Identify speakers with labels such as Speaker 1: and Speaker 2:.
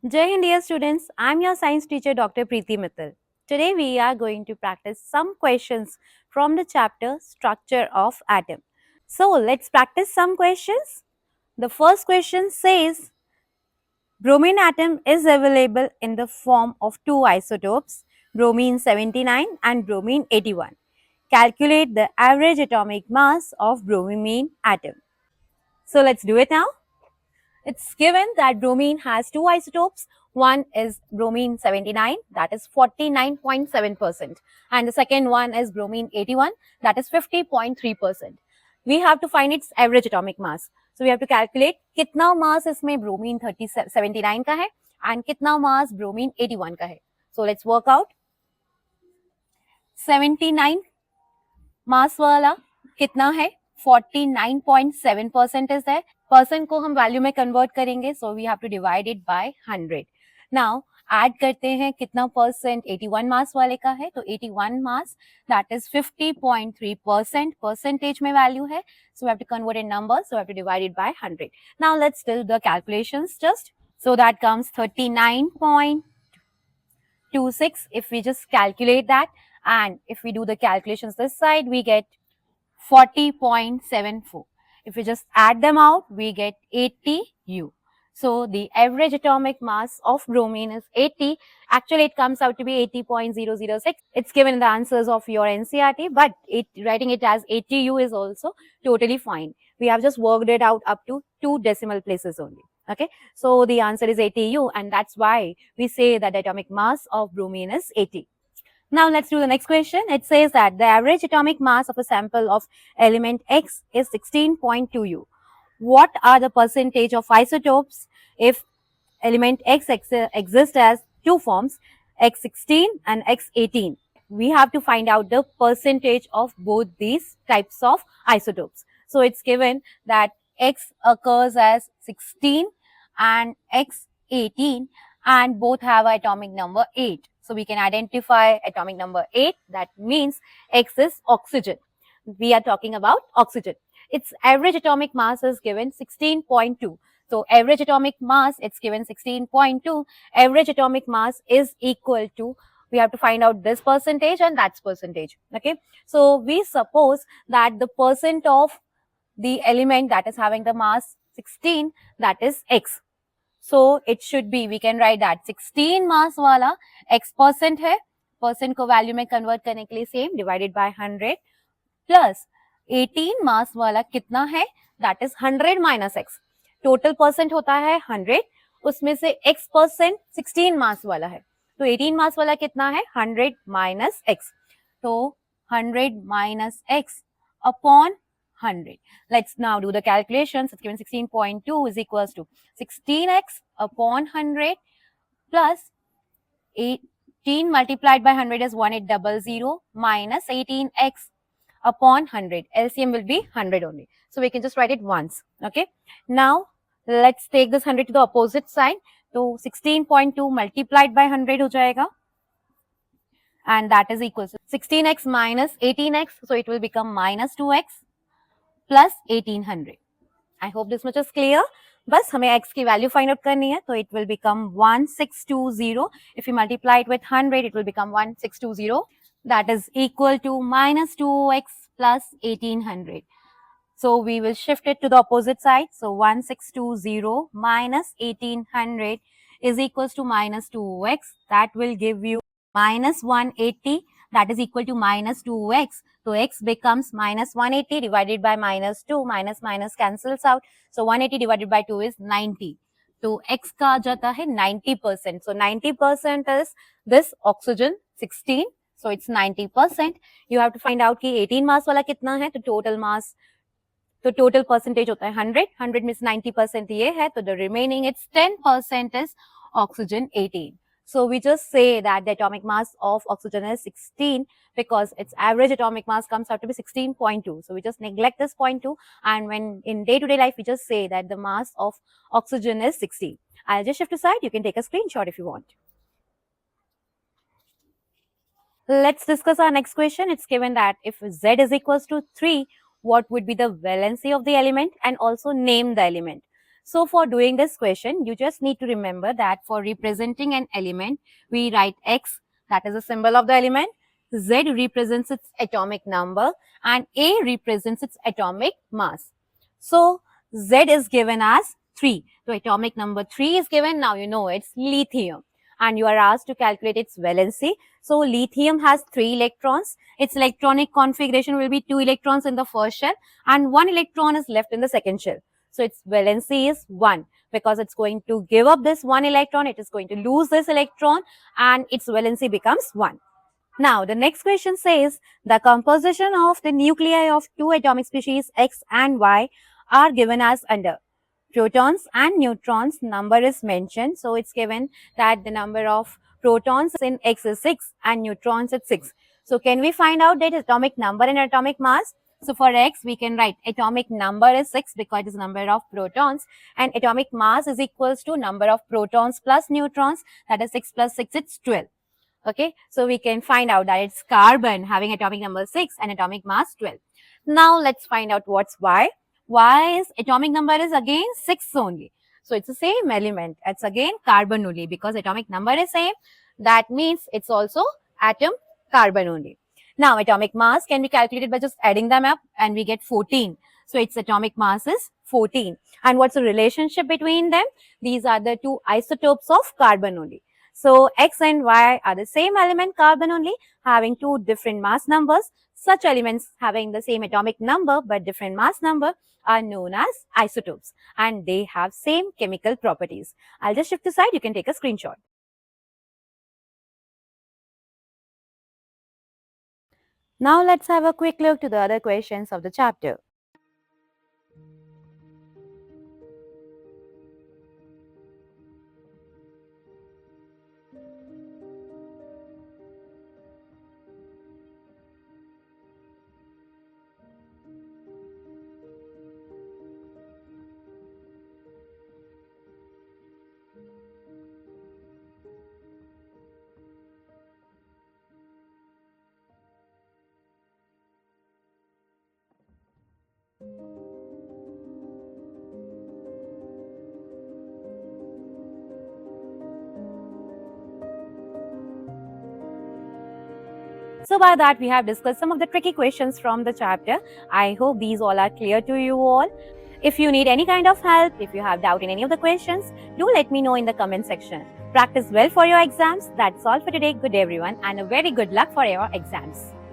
Speaker 1: Jai Hind, dear students. I'm your science teacher, Dr. Preeti Mittal. Today we are going to practice some questions from the chapter Structure of Atom. So let's practice some questions. The first question says, bromine atom is available in the form of two isotopes, bromine 79 and bromine 81. Calculate the average atomic mass of bromine atom. So let's do it now. It's given that bromine has two isotopes. One is bromine 79, that is 49.7%, and the second one is bromine 81, that is 50.3%. We have to find its average atomic mass. So we have to calculate कितना mass इसमें bromine 79 का है and कितना mass bromine 81 का है. So let's work out. 79 mass वाला कितना है? 49.7% है. परसेंट को हम वैल्यू में कन्वर्ट करेंगे, so we have to divide it by 100. Now add करते हैं कितना परसेंट 81 मास वाले का है, तो 81 मास दैट इज 50.3%. परसेंटेज में वैल्यू है, so we have to convert in number, so we have to divide it by 100. Now let's do the calculations just. So that comes 39.26 if we just calculate that, and if we do the calculations this side, we get 40.74. If we just add them out, we get 80 U. So the average atomic mass of bromine is 80. Actually, it comes out to be 80.006. It's given in the answers of your NCERT, but writing it as 80 U is also totally fine. We have just worked it out up to 2 decimal places only. Okay, so the answer is 80 U, and that's why we say that the atomic mass of bromine is 80. Now let's do the next question. It says that the average atomic mass of a sample of element X is 16.2 U. What are the percentage of isotopes if element X exists as two forms, X16 and X18? We have to find out the percentage of both these types of isotopes. So it's given that X occurs as 16 and X18, and both have atomic number 8. So we can identify atomic number 8. That means X is oxygen. We are talking about oxygen. Its average atomic mass is given 16.2. So average atomic mass, it's given 16.2. Average atomic mass is equal to, we have to find out this percentage and that's percentage. Okay. So we suppose that the percent of the element that is having the mass 16, that is X. So it should be, we can write that 16 mass वाला x percent है, percent को value में convert करने के लिए same, divided by 100, plus 18 मास वाला कितना है, that is 100 minus x. Total percent होता है 100, उसमें से x परसेंट 16 मास वाला है, तो 18 मास वाला कितना है, 100 माइनस x. तो 100 minus x upon 100. Let's now do the calculations. It's given 16.2 is equals to 16x upon 100 plus 18 multiplied by 100 is 1800 minus 18x upon 100. LCM will be 100 only. So we can just write it once. Okay. Now let's take this 100 to the opposite side. So 16.2 multiplied by 100 हो जाएगा, and that is equal to 16x minus 18x. So it will become minus 2x plus 1800. I hope this much is clear. बस हमें x की value find out करनी है, तो it will become 1620. If you multiply it with 100, it will become 1620. That is equal to minus 2x plus 1800. So we will shift it to the opposite side. So 1620 minus 1800 is equals to minus 2x. That will give you minus 180. That is equal to minus 2x. So x becomes minus 180 divided by minus 2. Minus minus cancels out. So 180 divided by 2 is 90. तो x का आ जाता है 90%. So 90% is this oxygen 16. So it's 90%. You have to find out कि 18 मास वाला कितना है, तो total mass, तो टोटल परसेंटेज होता है 100. 100 में 90% ये है, तो the remaining it's 10% is oxygen 18. So we just say that the atomic mass of oxygen is 16 because its average atomic mass comes out to be 16.2. So we just neglect this 0.2, and when in day-to-day life we just say that the mass of oxygen is 16. I'll just shift aside. You can take a screenshot if you want. Let's discuss our next question. It's given that if Z is equals to 3, what would be the valency of the element, and also name the element. So for doing this question, you just need to remember that for representing an element, we write X, that is a symbol of the element, Z represents its atomic number, and A represents its atomic mass. So Z is given as 3. So atomic number 3 is given. Now you know it's lithium. And you are asked to calculate its valency. So lithium has 3 electrons. Its electronic configuration will be 2 electrons in the first shell and 1 electron is left in the second shell. So its valency is 1 because it's going to give up this 1 electron. It is going to lose this electron and its valency becomes 1. Now, the next question says the composition of the nuclei of two atomic species X and Y are given as under. Protons and neutrons number is mentioned. So, it's given that the number of protons in X is 6 and neutrons is 6. So, can we find out that atomic number and atomic mass? So, for X, we can write atomic number is 6 because it is number of protons and atomic mass is equals to number of protons plus neutrons, that is 6 plus 6, it's 12. Okay, so we can find out that it's carbon having atomic number 6 and atomic mass 12. Now let's find out what's Y. Y's atomic number is again 6 only. So it's the same element. It's again carbon only because atomic number is same. That means it's also atom carbon only. Now atomic mass can be calculated by just adding them up and we get 14. So its atomic mass is 14. And what's the relationship between them? These are the two isotopes of carbon only. So X and Y are the same element carbon only having two different mass numbers. Such elements having the same atomic number but different mass number are known as isotopes and they have same chemical properties. I'll just shift aside, you can take a screenshot. Now let's have a quick look to the other questions of the chapter. So by that, we have discussed some of the tricky questions from the chapter. I hope these all are clear to you all. If you need any kind of help, if you have doubt in any of the questions, do let me know in the comment section. Practice well for your exams. That's all for today. Good day everyone and a very good luck for your exams.